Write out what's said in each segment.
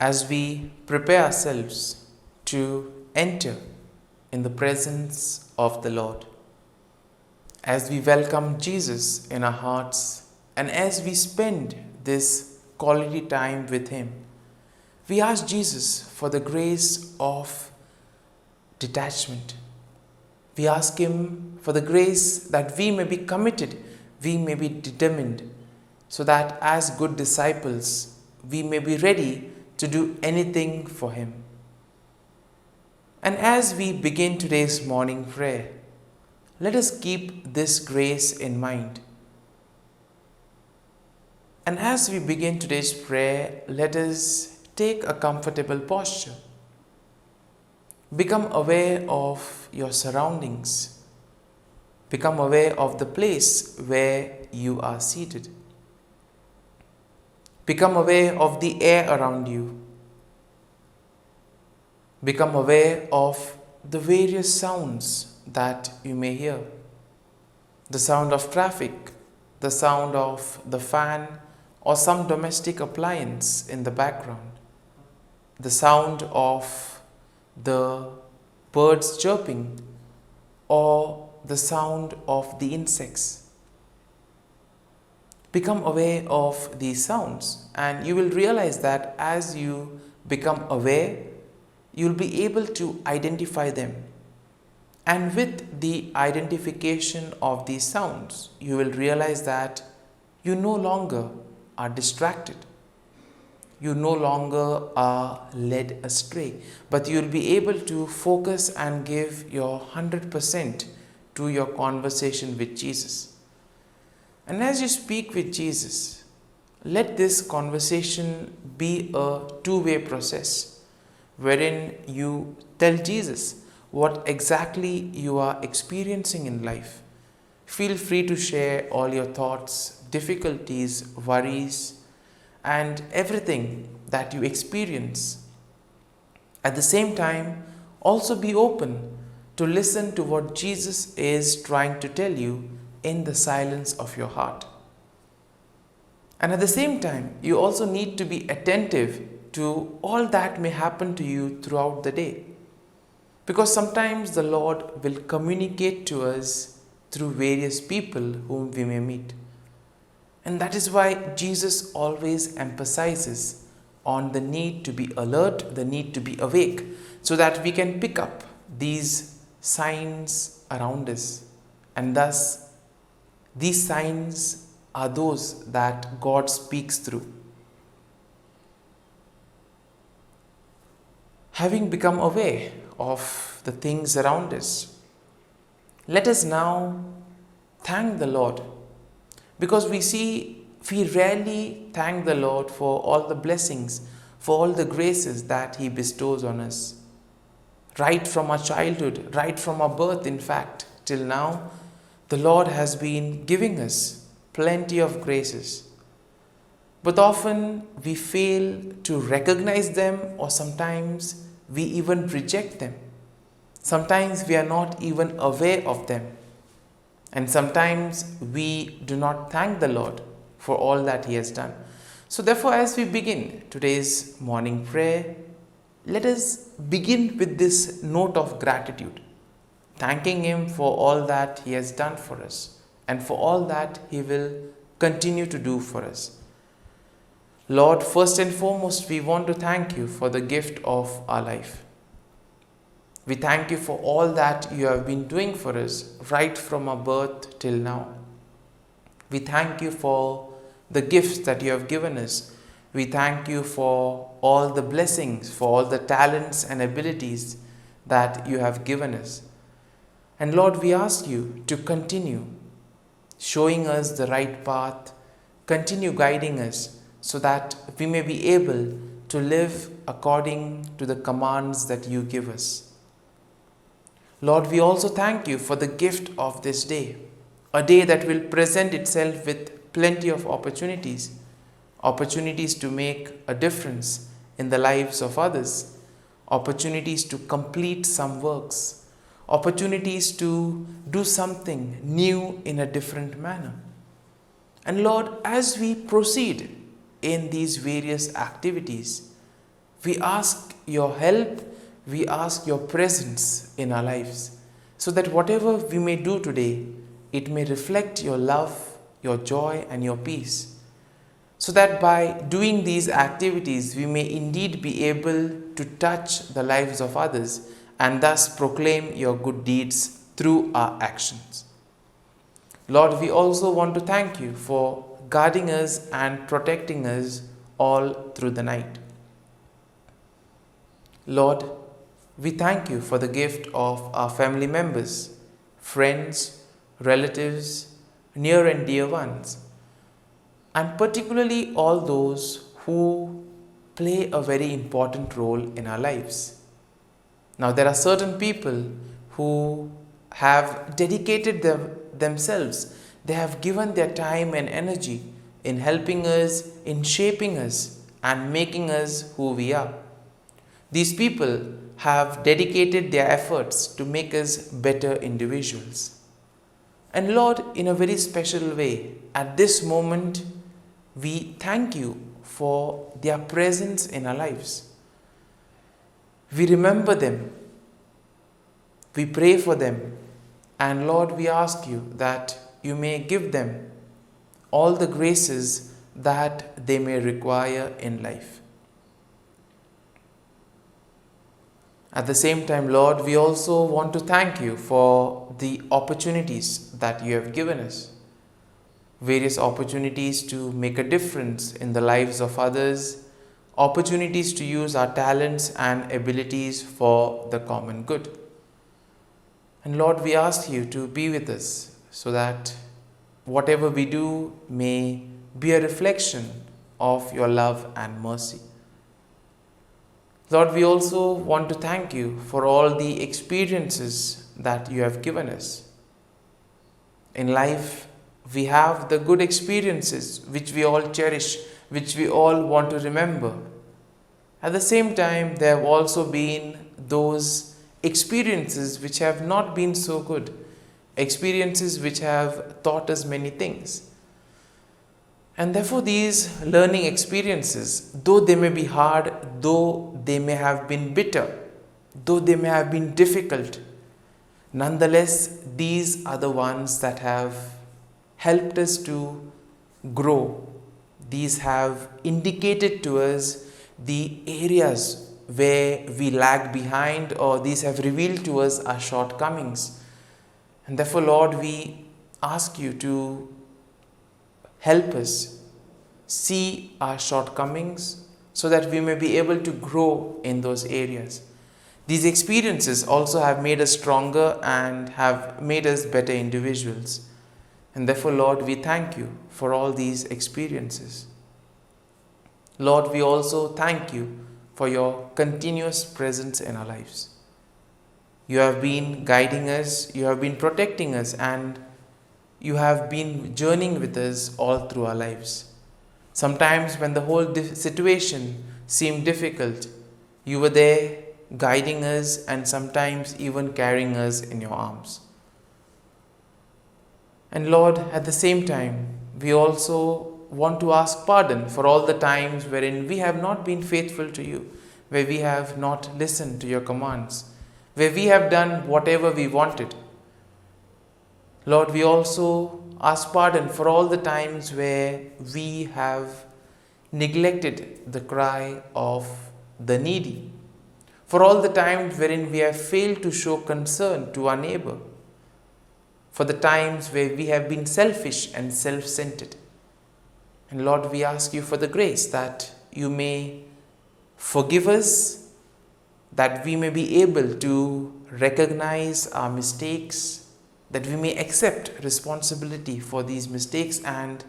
as we prepare ourselves to enter in the presence of the Lord, as we welcome Jesus in our hearts, and as we spend this quality time with Him, we ask Jesus for the grace of detachment. We ask Him for the grace that we may be committed, we may be determined, so that as good disciples, we may be ready to do anything for Him. And as we begin today's morning prayer, let us keep this grace in mind. And as we begin today's prayer, let us take a comfortable posture. Become aware of your surroundings. Become aware of the place where you are seated. Become aware of the air around you. Become aware of the various sounds that you may hear. The sound of traffic, the sound of the fan or some domestic appliance in the background, the sound of the birds chirping or the sound of the insects. Become aware of these sounds, and you will realize that as you become aware, you will be able to identify them. And with the identification of these sounds, you will realize that you no longer are distracted. You no longer are led astray, but you will be able to focus and give your 100% to your conversation with Jesus. And as you speak with Jesus, let this conversation be a two-way process, wherein you tell Jesus what exactly you are experiencing in life. Feel free to share all your thoughts, difficulties, worries, and everything that you experience. At the same time, also be open to listen to what Jesus is trying to tell you in the silence of your heart. And at the same time, you also need to be attentive to all that may happen to you throughout the day. Because sometimes the Lord will communicate to us through various people whom we may meet. And that is why Jesus always emphasizes on the need to be alert, the need to be awake, so that we can pick up these signs around us. And thus, these signs are those that God speaks through. Having become aware of the things around us, let us now thank the Lord, because we rarely thank the Lord for all the blessings, for all the graces that He bestows on us. Right from our childhood, right from our birth, in fact, till now, the Lord has been giving us plenty of graces. But often we fail to recognize them, or sometimes we even reject them. Sometimes we are not even aware of them. And sometimes we do not thank the Lord for all that He has done. So therefore, as we begin today's morning prayer, let us begin with this note of gratitude, thanking Him for all that He has done for us and for all that He will continue to do for us. Lord, first and foremost, we want to thank You for the gift of our life. We thank You for all that You have been doing for us right from our birth till now. We thank You for the gifts that You have given us. We thank You for all the blessings, for all the talents and abilities that You have given us. And Lord, we ask You to continue showing us the right path, continue guiding us so that we may be able to live according to the commands that You give us. Lord, we also thank You for the gift of this day, a day that will present itself with plenty of opportunities to make a difference in the lives of others, opportunities to complete some works, opportunities to do something new in a different manner. And Lord, as we proceed in these various activities, We ask your help, we ask your presence in our lives, so that whatever we may do today, it may reflect your love, your joy, and your peace. So that by doing these activities, we may indeed be able to touch the lives of others and thus proclaim your good deeds through our actions. Lord, we also want to thank you for guarding us and protecting us all through the night. Lord, we thank you for the gift of our family members, friends, relatives, near and dear ones, and particularly all those who play a very important role in our lives. Now, there are certain people who have dedicated themselves, they have given their time and energy in helping us, in shaping us, and making us who we are. These people have dedicated their efforts to make us better individuals. And Lord, in a very special way, at this moment, we thank you for their presence in our lives. We remember them, we pray for them, and Lord, we ask you that you may give them all the graces that they may require in life. At the same time, Lord, we also want to thank you for the opportunities that you have given us. Various opportunities to make a difference in the lives of others, opportunities to use our talents and abilities for the common good. And Lord, we ask you to be with us so that whatever we do may be a reflection of your love and mercy. Lord, we also want to thank you for all the experiences that you have given us. In life, we have the good experiences which we all cherish, which we all want to remember. At the same time, there have also been those experiences which have not been so good, experiences which have taught us many things. And therefore, these learning experiences, though they may be hard, though they may have been bitter, though they may have been difficult, nonetheless, these are the ones that have helped us to grow. These have indicated to us the areas where we lag behind, or these have revealed to us our shortcomings. And therefore, Lord, we ask you to help us see our shortcomings so that we may be able to grow in those areas. These experiences also have made us stronger and have made us better individuals. And therefore, Lord, we thank you for all these experiences. Lord, we also thank you for your continuous presence in our lives. You have been guiding us, you have been protecting us, and you have been journeying with us all through our lives. Sometimes when the whole situation seemed difficult, you were there guiding us and sometimes even carrying us in your arms. And Lord, at the same time, we also want to ask pardon for all the times wherein we have not been faithful to you, where we have not listened to your commands, where we have done whatever we wanted. Lord, we also ask pardon for all the times where we have neglected the cry of the needy, for all the times wherein we have failed to show concern to our neighbor, for the times where we have been selfish and self-centered. And Lord, we ask you for the grace that you may forgive us, that we may be able to recognize our mistakes, that we may accept responsibility for these mistakes, and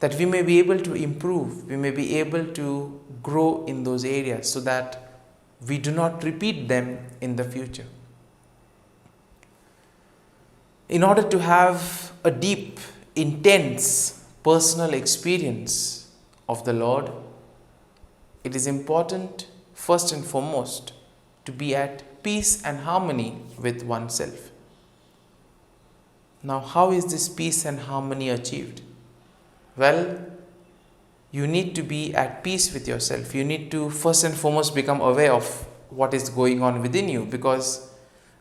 that we may be able to improve, we may be able to grow in those areas so that we do not repeat them in the future. In order to have a deep, intense, personal experience of the Lord, it is important, first and foremost, to be at peace and harmony with oneself. Now, how is this peace and harmony achieved? Well, You need to be at peace with yourself. You need to first and foremost become aware of what is going on within you, because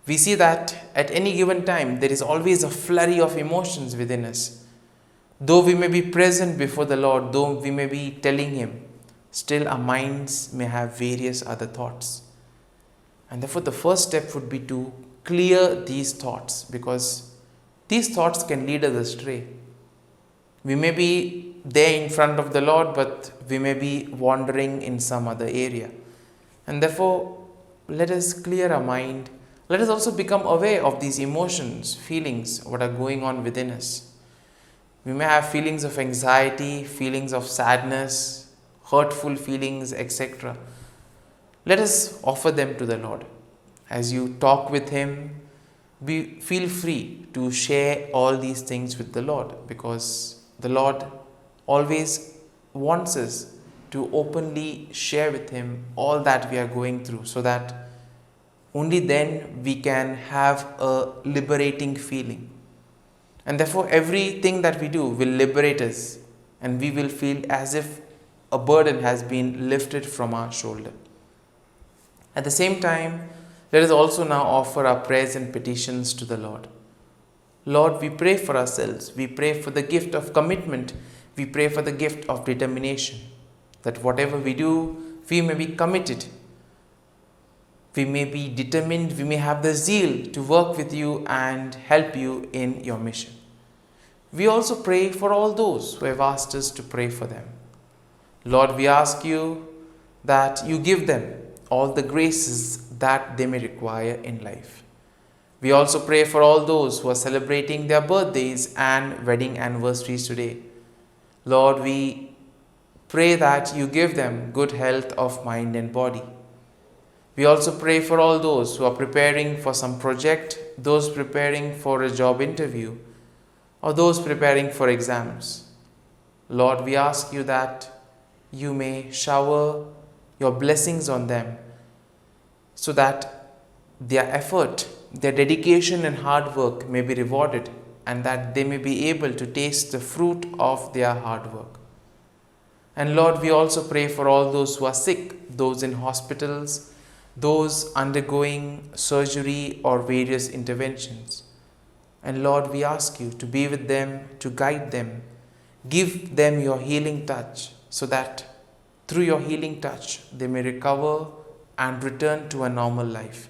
we see that at any given time there is always a flurry of emotions within us. Though we may be present before the Lord, though we may be telling Him, still our minds may have various other thoughts. And therefore the first step would be to clear these thoughts, because these thoughts can lead us astray. We may be there in front of the Lord, but we may be wandering in some other area. And therefore, let us clear our mind. Let us also become aware of these emotions, feelings, what are going on within us. We may have feelings of anxiety, feelings of sadness, hurtful feelings, etc. Let us offer them to the Lord. As you talk with Him, feel free to share all these things with the Lord, because the Lord always wants us to openly share with Him all that we are going through, so that only then we can have a liberating feeling. And therefore everything that we do will liberate us, and we will feel as if a burden has been lifted from our shoulder. At the same time, let us also now offer our prayers and petitions to the Lord. Lord, we pray for ourselves. We pray for the gift of commitment. We pray for the gift of determination, that whatever we do, we may be committed. We may be determined. We may have the zeal to work with you and help you in your mission. We also pray for all those who have asked us to pray for them. Lord, we ask you that you give them all the graces that they may require in life. We also pray for all those who are celebrating their birthdays and wedding anniversaries today. Lord, we pray that you give them good health of mind and body. We also pray for all those who are preparing for some project, those preparing for a job interview, or those preparing for exams. Lord, we ask you that you may shower your blessings on them, so that their effort, their dedication and hard work may be rewarded, and that they may be able to taste the fruit of their hard work. And Lord, we also pray for all those who are sick, those in hospitals, those undergoing surgery or various interventions. And Lord, we ask you to be with them, to guide them, give them your healing touch, so that through your healing touch they may recover and return to a normal life.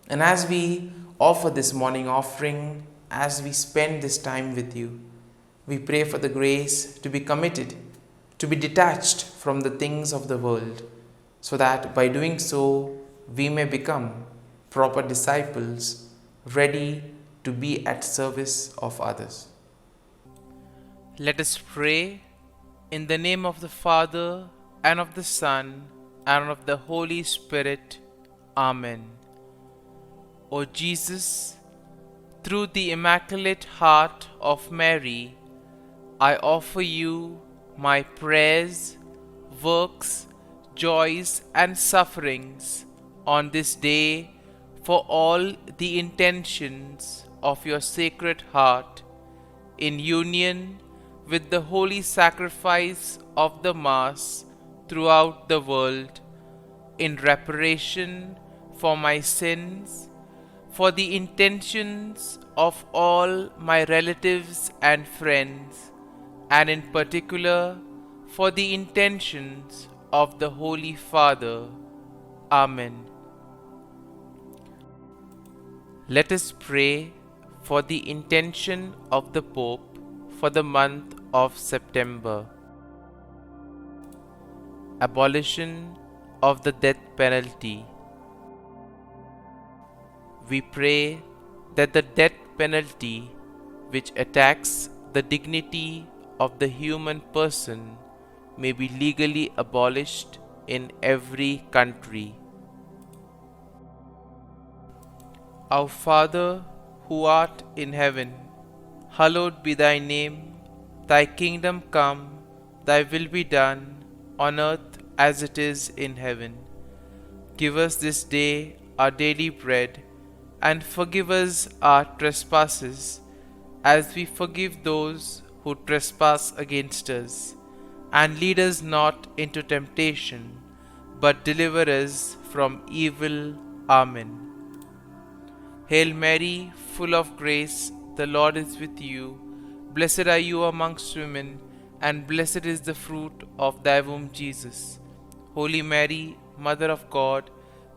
And as we offer this morning offering, as we spend this time with you, we pray for the grace to be committed, to be detached from the things of the world, so that by doing so, we may become proper disciples, ready to be at service of others. Let us pray in the name of the Father, and of the Son, and of the Holy Spirit. Amen. O Jesus, through the Immaculate Heart of Mary, I offer you my prayers, works, joys, and sufferings on this day for all the intentions of your Sacred Heart, in union with the holy sacrifice of the Mass throughout the world, in reparation for my sins, for the intentions of all my relatives and friends, and in particular for the intentions of the Holy Father. Amen. Let us pray for the intention of the Pope for the month of September. Abolition of the death penalty. We pray that the death penalty, which attacks the dignity of the human person, may be legally abolished in every country. Our Father, who art in heaven, hallowed be thy name. Thy kingdom come, thy will be done, on earth as it is in heaven. Give us this day our daily bread, and forgive us our trespasses, as we forgive those who trespass against us. And lead us not into temptation, but deliver us from evil. Amen. Hail Mary, full of grace, the Lord is with you. Blessed are you amongst women, and blessed is the fruit of thy womb, Jesus. Holy Mary, Mother of God,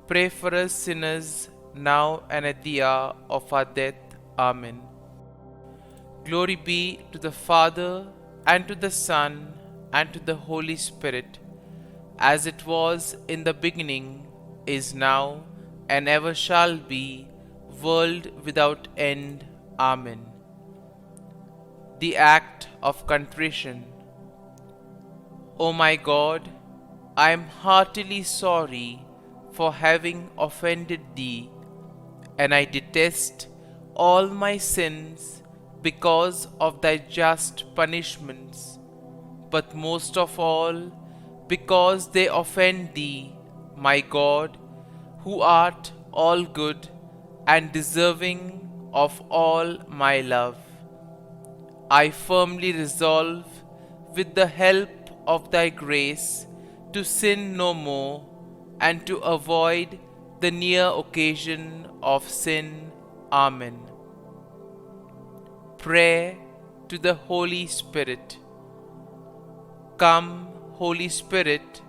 pray for us sinners, now and at the hour of our death. Amen. Glory be to the Father, and to the Son, and to the Holy Spirit, as it was in the beginning, is now, and ever shall be, world without end. Amen. The Act of Contrition. O my God, I am heartily sorry for having offended Thee, and I detest all my sins because of Thy just punishments, but most of all because they offend Thee, my God, who art all good and deserving of all my love. I firmly resolve, with the help of Thy grace, to sin no more, and to avoid the near occasion of sin. Amen. Prayer to the Holy Spirit. Come, Holy Spirit,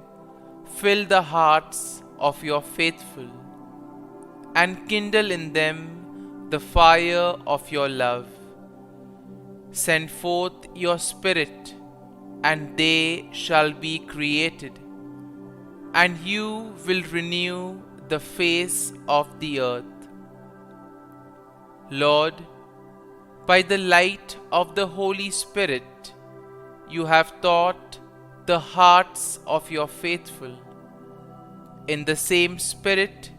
fill the hearts of your faithful, and kindle in them the fire of your love. Send forth your Spirit, and they shall be created, and you will renew the face of the earth. Lord, by the light of the Holy Spirit, you have taught the hearts of your faithful. In the same Spirit,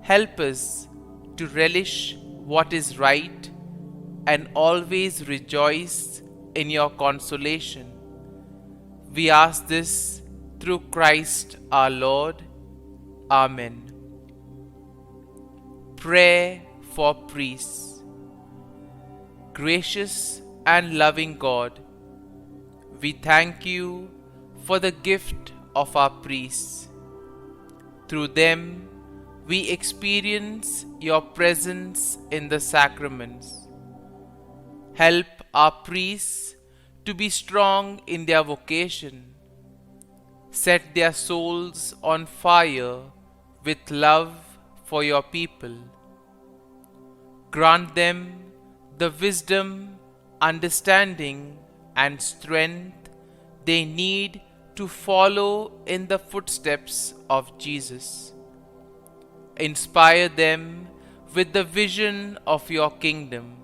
help us to relish what is right and always rejoice in your consolation. We ask this through Christ our Lord. Amen. Prayer for priests. Gracious and loving God, we thank you for the gift of our priests. Through them, we experience your presence in the sacraments. Help our priests to be strong in their vocation. Set their souls on fire with love for your people. Grant them the wisdom, understanding, and strength they need to follow in the footsteps of Jesus. Inspire them with the vision of your kingdom.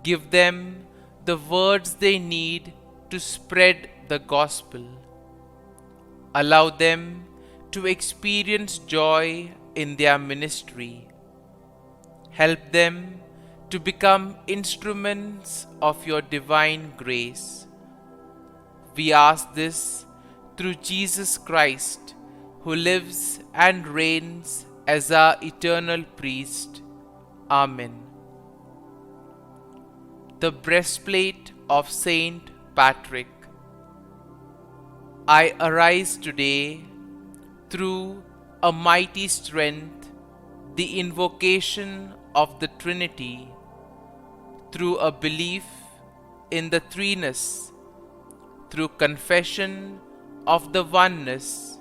Give them the words they need to spread the gospel. Allow them to experience joy in their ministry. Help them to become instruments of your divine grace. We ask this through Jesus Christ, who lives and reigns as our eternal priest. Amen. The breastplate of Saint Patrick. I arise today through a mighty strength, the invocation of the Trinity, through a belief in the threeness, through confession of the oneness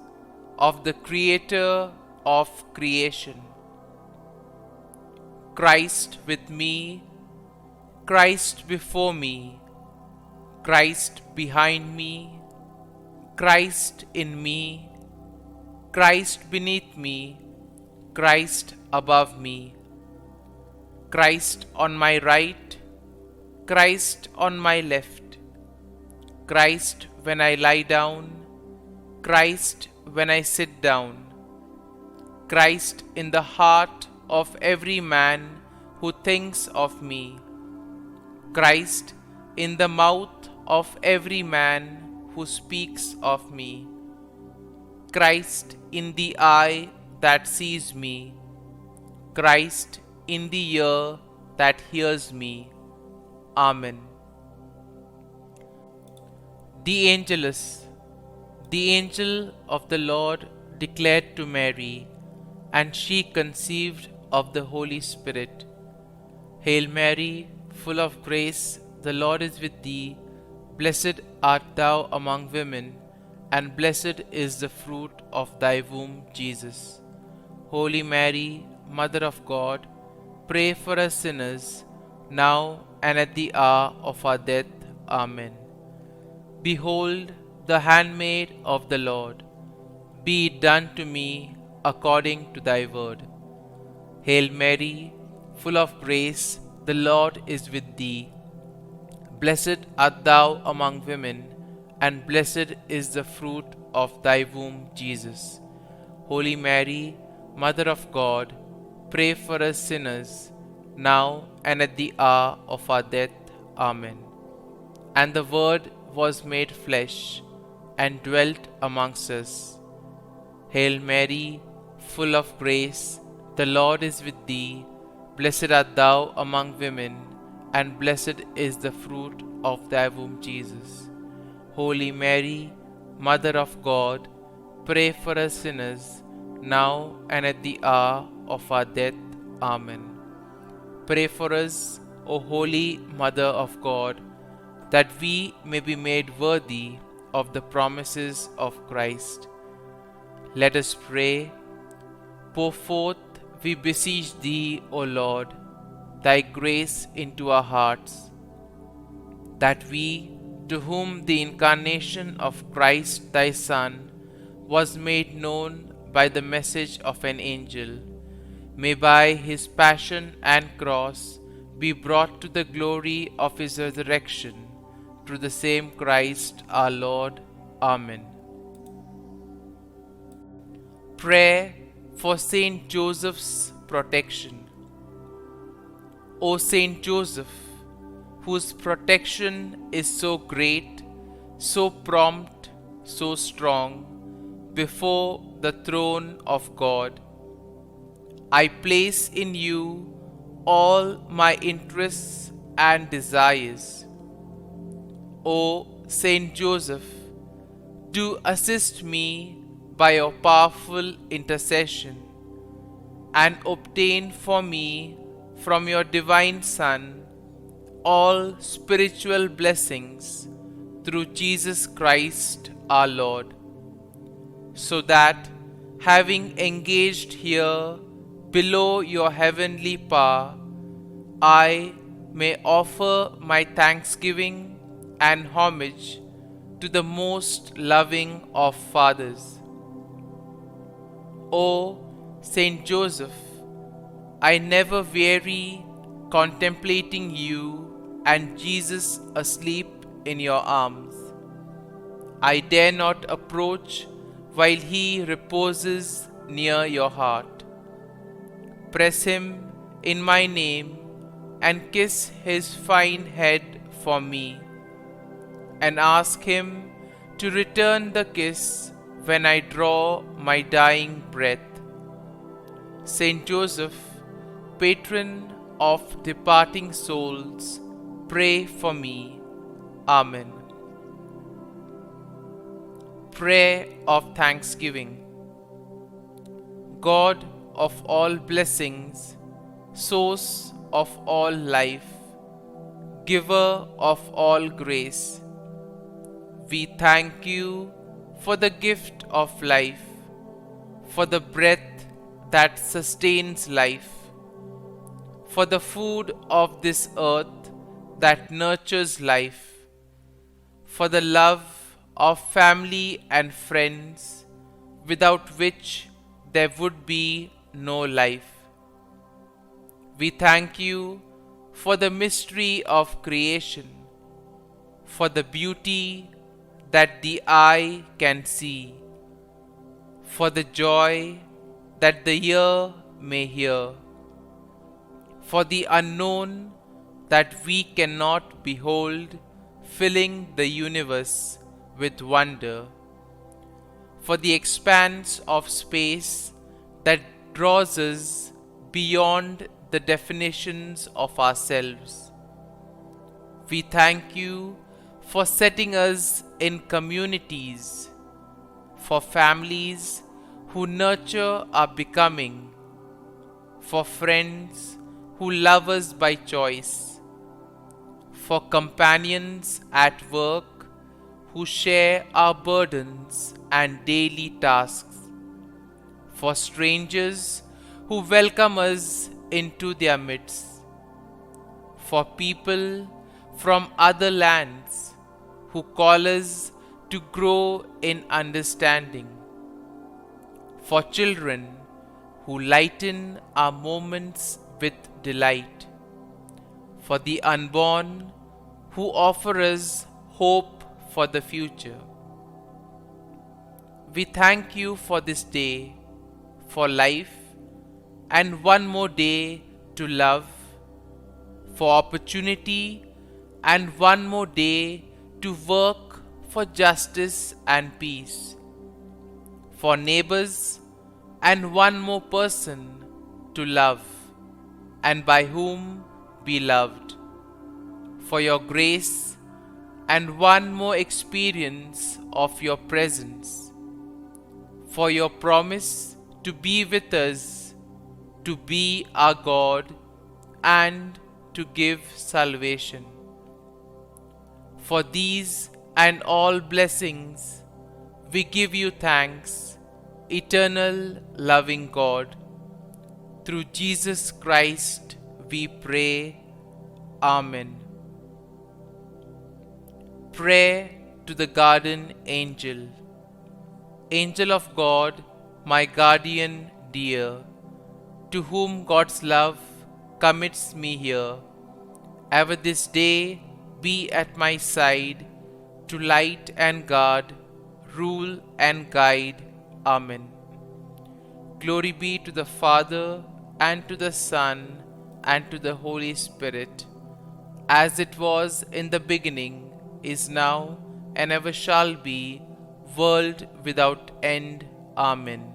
of the Creator of creation. Christ with me, Christ before me, Christ behind me, Christ in me, Christ beneath me, Christ above me, Christ on my right, Christ on my left, Christ when I lie down, Christ when I sit down, Christ in the heart of every man who thinks of me, Christ in the mouth of every man who speaks of me, Christ in the eye that sees me, Christ in the ear that hears me. Amen. The Angelus. The angel of the Lord declared to Mary, and she conceived of the Holy Spirit. Hail Mary, full of grace, the Lord is with thee. Blessed art thou among women, and blessed is the fruit of thy womb, Jesus. Holy Mary, Mother of God, pray for us sinners, now and at the hour of our death. Amen. Behold, the handmaid of the Lord. Be it done to me according to thy word. Hail Mary, full of grace, the Lord is with thee. Blessed art thou among women, and blessed is the fruit of thy womb, Jesus. Holy Mary, Mother of God, pray for us sinners, now and at the hour of our death. Amen. And the Word was made flesh, and dwelt amongst us. Hail Mary, full of grace, the Lord is with thee. Blessed art thou among women, and blessed is the fruit of thy womb, Jesus. Holy Mary, Mother of God, pray for us sinners, now and at the hour of our death. Amen. Pray for us, O Holy Mother of God, that we may be made worthy of the promises of Christ. Let us pray. Pour forth, we beseech thee, O Lord, thy grace into our hearts, that we, to whom the incarnation of Christ thy Son was made known by the message of an angel, may by his passion and cross be brought to the glory of his resurrection, through the same Christ our Lord. Amen. Prayer for Saint Joseph's protection. O Saint Joseph, whose protection is so great, so prompt, so strong, before the throne of God, I place in you all my interests and desires. O Saint Joseph, do assist me by your powerful intercession, and obtain for me from your divine Son all spiritual blessings through Jesus Christ our Lord, so that, having engaged here below your heavenly power, I may offer my thanksgiving and homage to the most loving of fathers. O Saint Joseph, I never weary contemplating you and Jesus asleep in your arms. I dare not approach while he reposes near your heart. Press him in my name and kiss his fine head for me, and ask him to return the kiss when I draw my dying breath. Saint Joseph, patron of departing souls, pray for me. Amen. Prayer of Thanksgiving. God of all blessings, source of all life, giver of all grace, we thank you for the gift of life, for the breath that sustains life, for the food of this earth that nurtures life, for the love of family and friends, without which there would be no life. We thank you for the mystery of creation, for the beauty that the eye can see, for the joy that the ear may hear, for the unknown that we cannot behold, filling the universe with wonder, for the expanse of space that draws us beyond the definitions of ourselves. We thank you for setting us in communities, for families who nurture our becoming, for friends who love us by choice, for companions at work who share our burdens and daily tasks, for strangers who welcome us into their midst, for people from other lands who call us to grow in understanding, for children who lighten our moments with delight, for the unborn who offer us hope for the future. We thank you for this day, for life, and one more day to love, for opportunity, and one more day to work for justice and peace, for neighbors, and one more person to love, and by whom be loved, for your grace, and one more experience of your presence, for your promise to be with us, to be our God, and to give salvation. For these and all blessings, we give you thanks, eternal loving God. Through Jesus Christ we pray. Amen. Prayer to the Guardian Angel. Angel of God, my guardian dear, to whom God's love commits me here, ever this day be at my side, to light and guard, rule and guide. Amen. Glory be to the Father, and to the Son, and to the Holy Spirit, as it was in the beginning, is now, and ever shall be, world without end. Amen.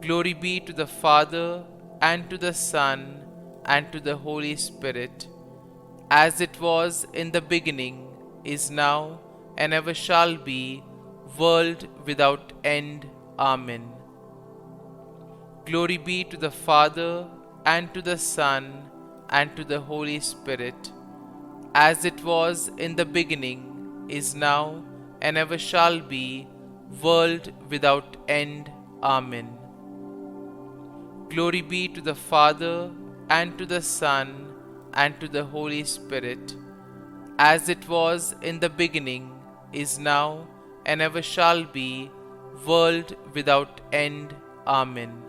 Glory be to the Father, and to the Son, and to the Holy Spirit, as it was in the beginning, is now, and ever shall be, world without end. Amen. Glory be to the Father, and to the Son, and to the Holy Spirit, as it was in the beginning, is now, and ever shall be, world without end. Amen. Glory be to the Father, and to the Son, and to the Holy Spirit, as it was in the beginning, is now, and ever shall be, world without end. Amen.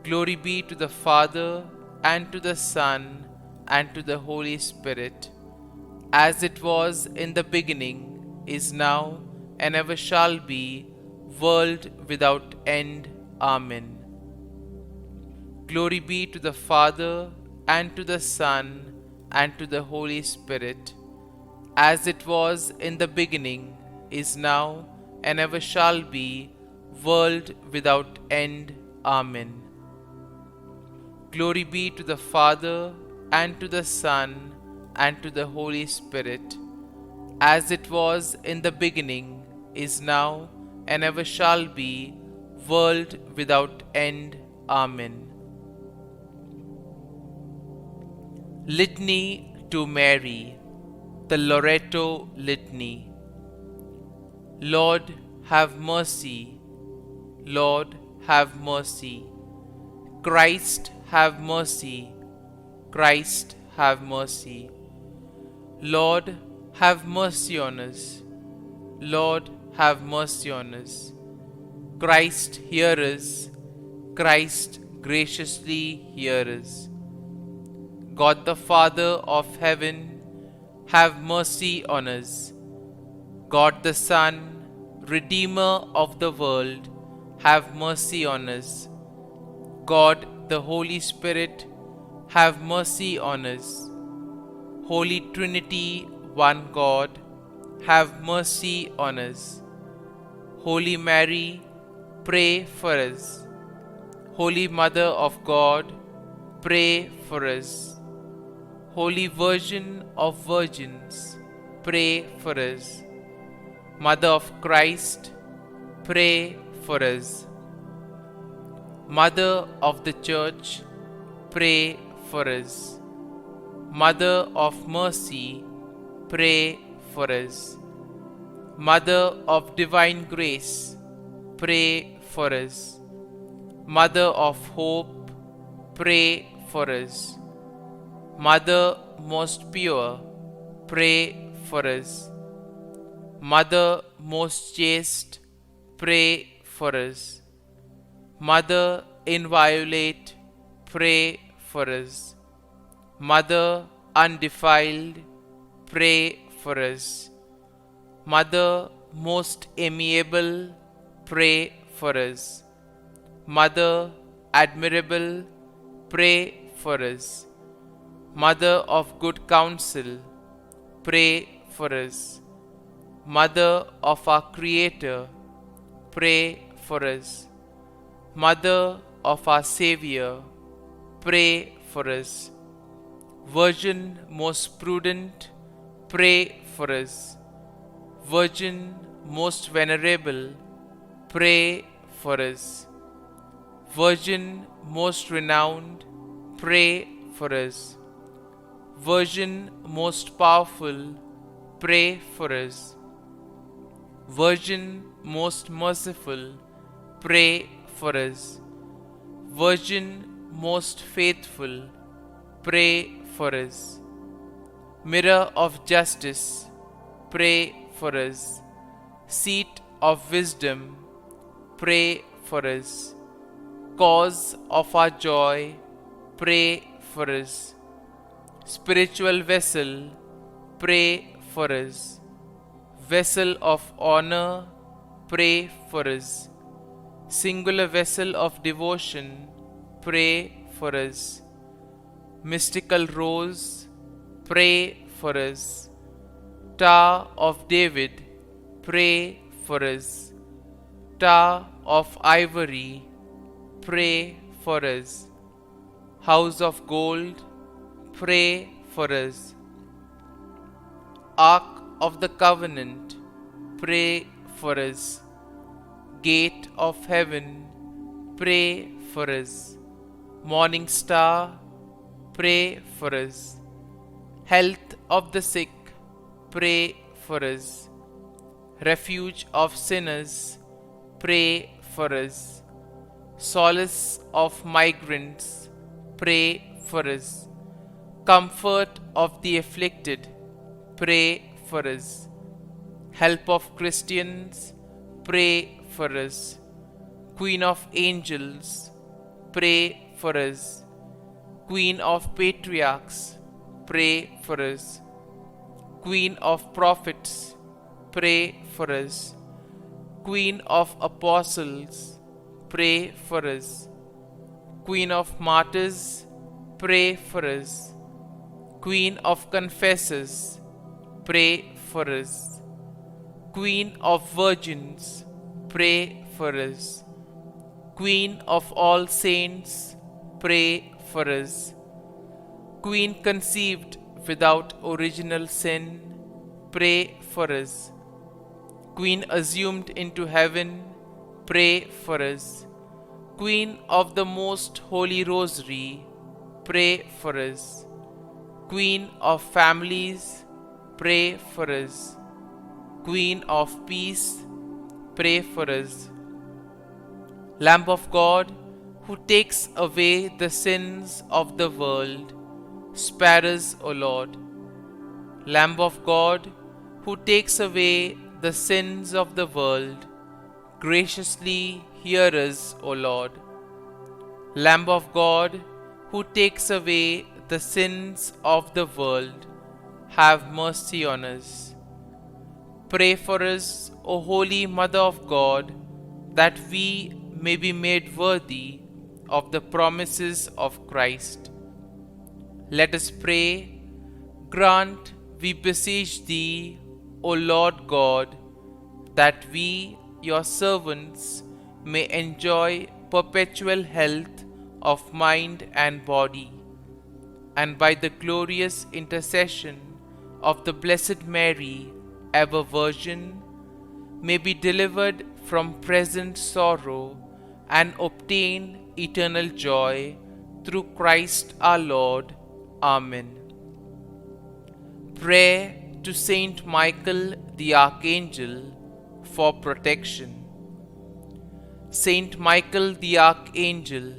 Glory be to the Father, and to the Son, and to the Holy Spirit, as it was in the beginning, is now, and ever shall be, world without end. Amen. Glory be to the Father, and to the Son, and to the Holy Spirit, as it was in the beginning, is now, and ever shall be, world without end. Amen. Glory be to the Father, and to the Son, and to the Holy Spirit, as it was in the beginning, is now, and ever shall be, world without end. Amen. Litany to Mary, the LORETO Litany. Lord, have mercy. Lord, have mercy. Christ, have mercy. Christ, have mercy. Lord, have mercy on us. Lord, have mercy on us. Christ, hear us. Christ, graciously hear us. God the Father of heaven, have mercy on us. God the Son, Redeemer of the world, have mercy on us. God the Holy Spirit, have mercy on us. Holy Trinity, one God, have mercy on us. Holy Mary, pray for us. Holy Mother of God, pray for us. Holy Virgin of Virgins, pray for us. Mother of Christ, pray for us. Mother of the Church, pray for us. Mother of Mercy, pray for us. Mother of Divine Grace, pray for us. Mother of Hope, pray for us. Mother most pure, pray for us. Mother most chaste, pray for us. Mother inviolate, pray for us. Mother undefiled, pray for us. Mother most amiable, pray for us. Mother admirable, pray for us. Mother of good counsel, pray for us. Mother of our Creator, pray for us. Mother of our Xavier, pray for us. Virgin most prudent, pray for us. Virgin most venerable, pray for us. Virgin most renowned, pray for us. Virgin most powerful, pray for us. Virgin most merciful, pray for us. Virgin most faithful, pray for us. Mirror of justice, pray for us. Seat of wisdom, pray for us. Cause of our joy, pray for us. Spiritual vessel, pray for us. Vessel of honor, pray for us. Singular vessel of devotion, pray for us. Mystical rose, pray for us. Tower of David, pray for us. Tower of ivory, pray for us. House of gold, pray for us. Ark of the covenant, pray for us. Gate of heaven, pray for us. Morning star, pray for us. Health of the sick, pray for us. Refuge of sinners, pray for us. Solace of migrants, pray for us. Comfort of the afflicted, pray for us. Help of Christians, pray for us. Queen of angels, pray for us. Queen of patriarchs, pray for us. Queen of prophets, pray for us. Queen of apostles, pray for us. Queen of martyrs, pray for us. Queen of confessors, pray for us. Queen of virgins, pray for us. Queen of all saints, pray for us. Queen conceived without original sin, pray for us. Queen assumed into heaven, pray for us. Queen of the most holy rosary, pray for us. Queen of families, pray for us. Queen of peace, pray for us. Lamb of God, who takes away the sins of the world, spare us, O Lord. Lamb of God, who takes away the sins of the world, graciously hear us, O Lord. Lamb of God, who takes away the sins of the world, have mercy on us. Pray for us, O Holy Mother of God, that we may be made worthy of the promises of Christ. Let us pray. Grant, we beseech Thee, O Lord God, that we, Your servants, may enjoy perpetual health of mind and body, and by the glorious intercession of the Blessed Mary, ever Virgin, may be delivered from present sorrow and obtain eternal joy through Christ our Lord. Amen. Prayer to Saint Michael the Archangel for protection. Saint Michael the Archangel,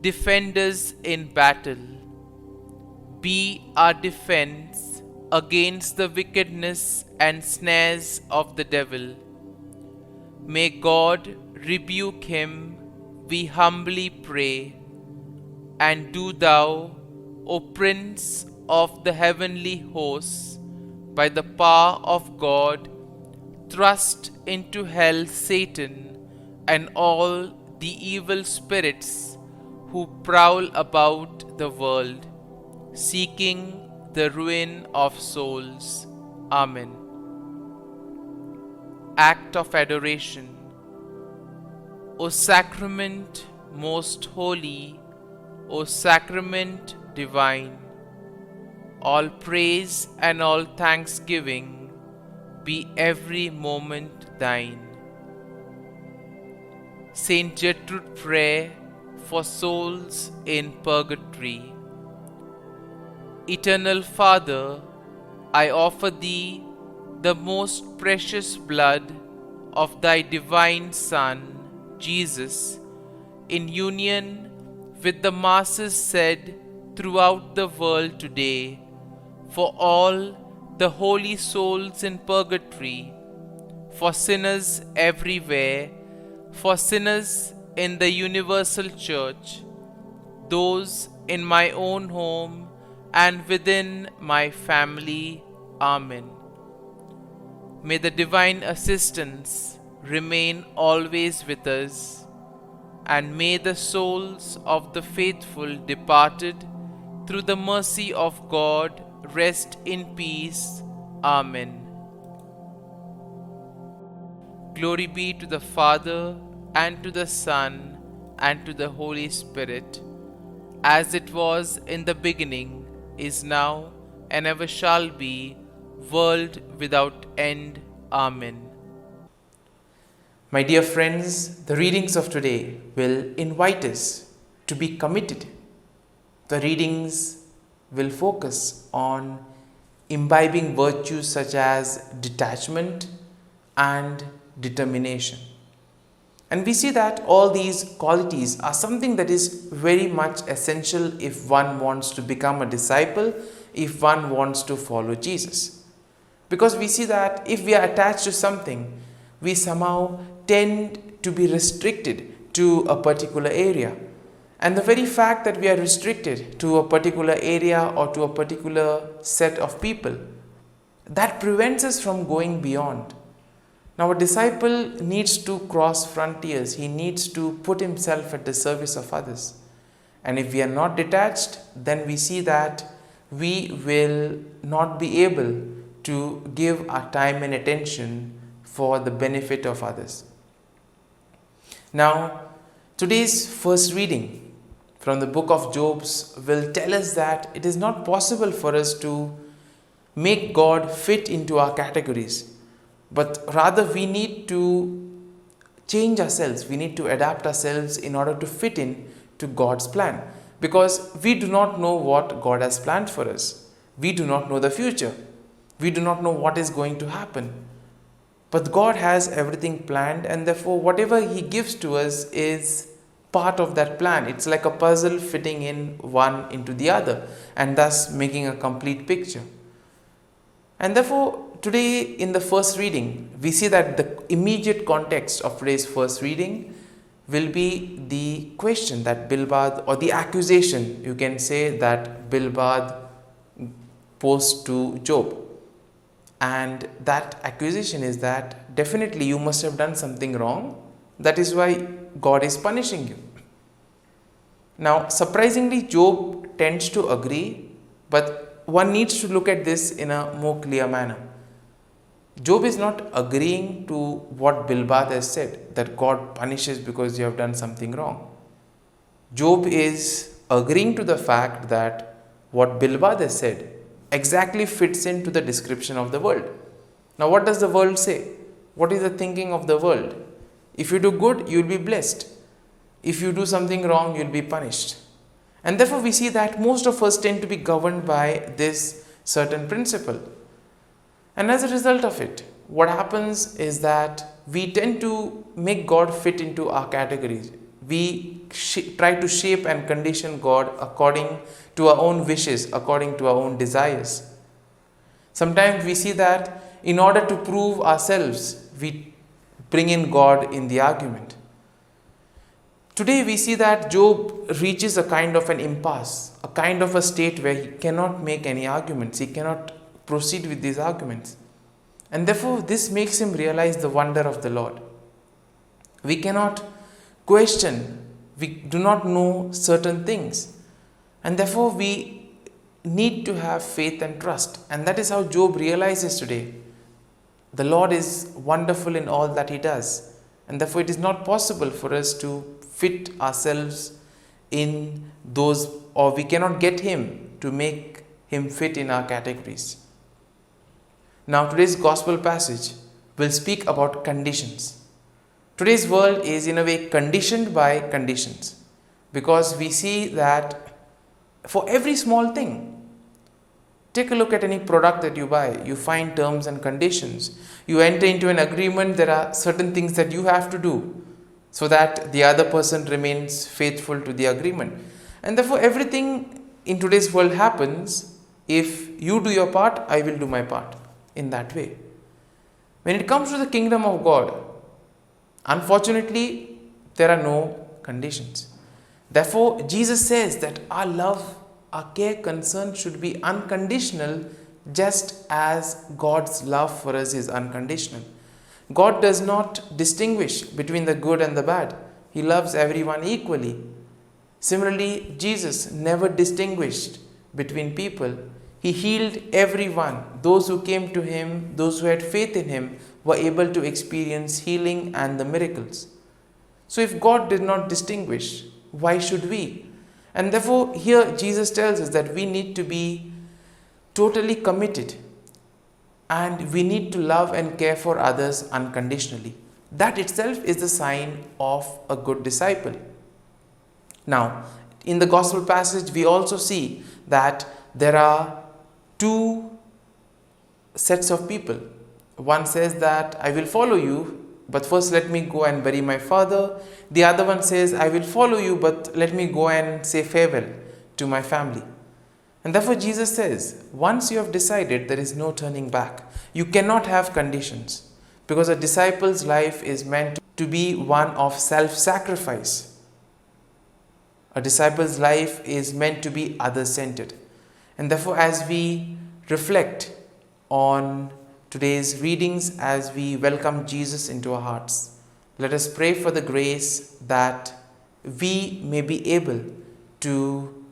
defend us in battle. Be our defense against the wickedness and snares of the devil. May God rebuke him, we humbly pray. And do thou, O Prince of the heavenly hosts, by the power of God, thrust into hell Satan and all the evil spirits who prowl about the world, seeking the ruin of souls. Amen. Act of Adoration. O Sacrament most holy, O Sacrament divine, all praise and all thanksgiving be every moment thine. Saint Gertrude prayer for souls in purgatory. Eternal Father, I offer Thee the most precious blood of Thy divine Son, Jesus, in union with the masses said throughout the world today, for all the holy souls in purgatory, for sinners everywhere, for sinners in the universal church, those in my own home and within my family. Amen. May the divine assistance remain always with us, and may the souls of the faithful departed through the mercy of God rest in peace. Amen. Glory be to the Father, and to the Son, and to the Holy Spirit, as it was in the beginning, is now, and ever shall be, world without end. Amen. My dear friends, the readings of today will invite us to be committed. The readings will focus on imbibing virtues such as detachment and determination. And we see that all these qualities are something that is very much essential if one wants to become a disciple, if one wants to follow Jesus. Because we see that if we are attached to something, we somehow tend to be restricted to a particular area. And the very fact that we are restricted to a particular area or to a particular set of people, that prevents us from going beyond. Now, a disciple needs to cross frontiers. He needs to put himself at the service of others. And if we are not detached, then we see that we will not be able to give our time and attention for the benefit of others. Now, today's first reading from the book of Job will tell us that it is not possible for us to make God fit into our categories, but rather we need to change ourselves, we need to adapt ourselves in order to fit in to God's plan, because we do not know what God has planned for us. We do not know the future. We do not know what is going to happen. But God has everything planned, and therefore whatever He gives to us is part of that plan. It's like a puzzle fitting in one into the other and thus making a complete picture. And therefore today in the first reading, we see that the immediate context of today's first reading will be the question that Bildad, or the accusation you can say, that Bildad posed to Job. And that accusation is that definitely you must have done something wrong. That is why God is punishing you. Now, surprisingly, Job tends to agree, but one needs to look at this in a more clear manner. Job is not agreeing to what Bildad has said, that God punishes because you have done something wrong. Job is agreeing to the fact that what Bildad has said, exactly fits into the description of the world. Now, what does the world say? What is the thinking of the world? If you do good, you will be blessed. If you do something wrong, you will be punished. And therefore, we see that most of us tend to be governed by this certain principle. And as a result of it, what happens is that we tend to make God fit into our categories. We try to shape and condition God according to our own wishes, according to our own desires. Sometimes we see that in order to prove ourselves, we bring in God in the argument. Today we see that Job reaches a kind of an impasse, a kind of a state where he cannot make any arguments, he cannot proceed with these arguments. And therefore this makes him realize the wonder of the Lord. We cannot question, we do not know certain things, and therefore we need to have faith and trust. And that is how Job realizes today. The Lord is wonderful in all that he does, and therefore it is not possible for us to fit ourselves in those, or we cannot get him to make him fit in our categories. Now today's gospel passage will speak about conditions. Today's world is in a way conditioned by conditions, because we see that for every small thing, take a look at any product that you buy, you find terms and conditions. You enter into an agreement, there are certain things that you have to do so that the other person remains faithful to the agreement. And therefore everything in today's world happens, if you do your part, I will do my part, in that way. When it comes to the kingdom of God, unfortunately, there are no conditions. Therefore, Jesus says that our love, our care, concern should be unconditional, just as God's love for us is unconditional. God does not distinguish between the good and the bad. He loves everyone equally. Similarly, Jesus never distinguished between people. He healed everyone. Those who came to him, those who had faith in him, were able to experience healing and the miracles. So if God did not distinguish, why should we? And therefore here Jesus tells us that we need to be totally committed, and we need to love and care for others unconditionally. That itself is the sign of a good disciple. Now, in the gospel passage, we also see that there are two sets of people. One says that I will follow you, but first let me go and bury my father. The other one says, I will follow you, but let me go and say farewell to my family. And therefore Jesus says, once you have decided, there is no turning back. You cannot have conditions, because a disciple's life is meant to be one of self-sacrifice. A disciple's life is meant to be other-centered. And therefore, as we reflect on today's readings, as we welcome Jesus into our hearts, let us pray for the grace that we may be able to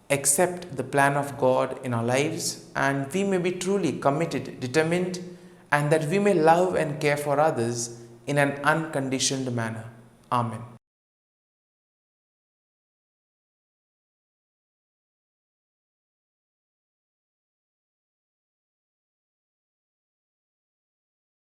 accept the plan of God in our lives, and we may be truly committed, determined, and that we may love and care for others in an unconditioned manner. Amen.